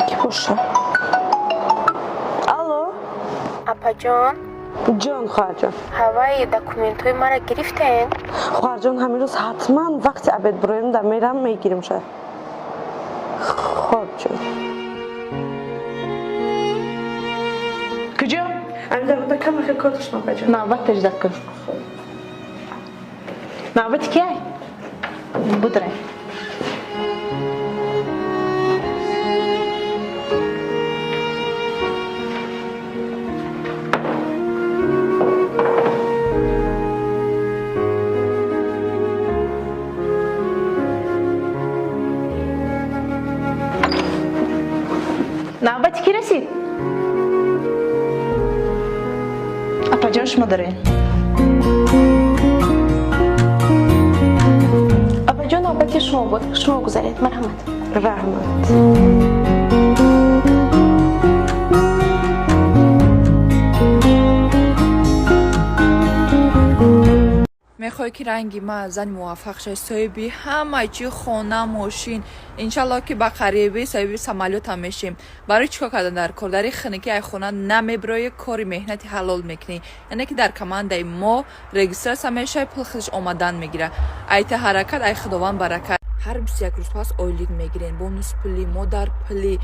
کی باشه؟ الو؟ اپا جان جان خواهر جان هوای دکومنت های مرا گرفتین؟ خواهر جان همین روز حتما وقتی عبد برایم در میرم میگیریم شد خواهر جان کجا؟ همین در مورد کم خیلی کار داشتم اپا جان نوبت تجدید کن نوبت کیه؟ بدره نوبت کی رسید؟ اپا جان شما داره؟ اپا جان نوبت شما بود شما گذارید مرحمت رحمت میخوای که رنگی ما زن موفق شد صاحبی همه چی خانه ماشین انشالله که با قریبی صاحبی سمالیات هم میشیم برای چیکار کردن در کار در خانگی ای خونه نمیبرای کاری مهنتی حلال میکنی یعنی که در کمانده ما رجیستر همیشه پول خودش آمدن میگیره ایت حرکت ای خداوند برکت هر 21 روز پس اویلیگ میگیرین بونوس پلی مادر پلی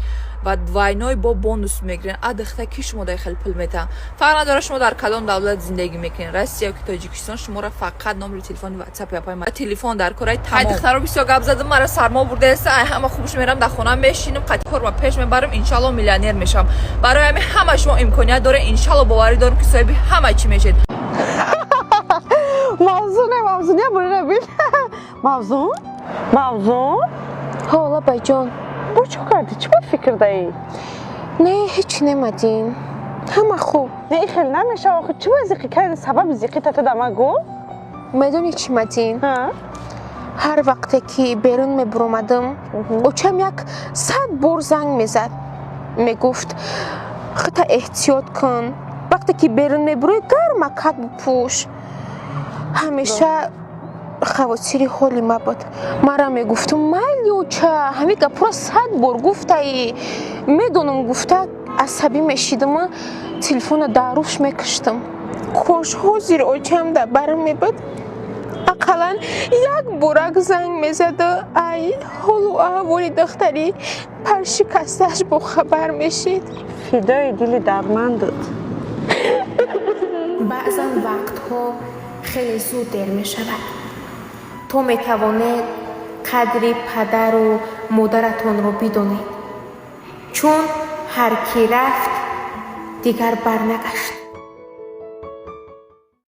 و دوینای با بونوس میگیرین ادخته کی شما داخل پول میتن فقط نداره شما در کدام دولت زندگی میکنین روسیه یا تاجیکستان شما را فقط نمره تلفن و واتساپ یا پای تلفن در کارای تمام ادخته رو بسیار گپ زدم مرا سرما برده است همه خوبش میرم در خونه میشینم قطع کار و پیش میبرم ان شاء الله میلیونر میشم برای همه شما امکانیت داره ان شاء الله باوری دارم که صاحب همه چی میشید موضوع بوده ببین موضوع حالا بای جان بو چه کردی؟ چی با فکر دایی؟ نه هیچ نمدین همه خوب نه خیلی نمیشه آخه چی با زیقی کردی؟ سبب زیقی تا دمه گو؟ میدونی چی مدین؟ هر وقتی که بیرون میبرومدم اوچم یک 100 بار زنگ میزد میگفت خطا احتیاط کن وقتی که بیرون میبروی گرم کت بپوش همیشه خواستیری حالی ما بود مرا میگفتم ملیوچه همه گپرا 100 بار گفته میدونم گفته عصبی میشیدم تلفن داروش میکشتم کاش حاضر اوچم در برم میبود اقلا یک بورک زنگ میزد ای حال و احوال دختری پرشکستش با خبر میشید فدای دل درمندت بعضا وقتها خیلی زود دیر می شود تو می توانید قدر پدر و مادرتان رو بدونید چون هر کی رفت دیگر برنگشت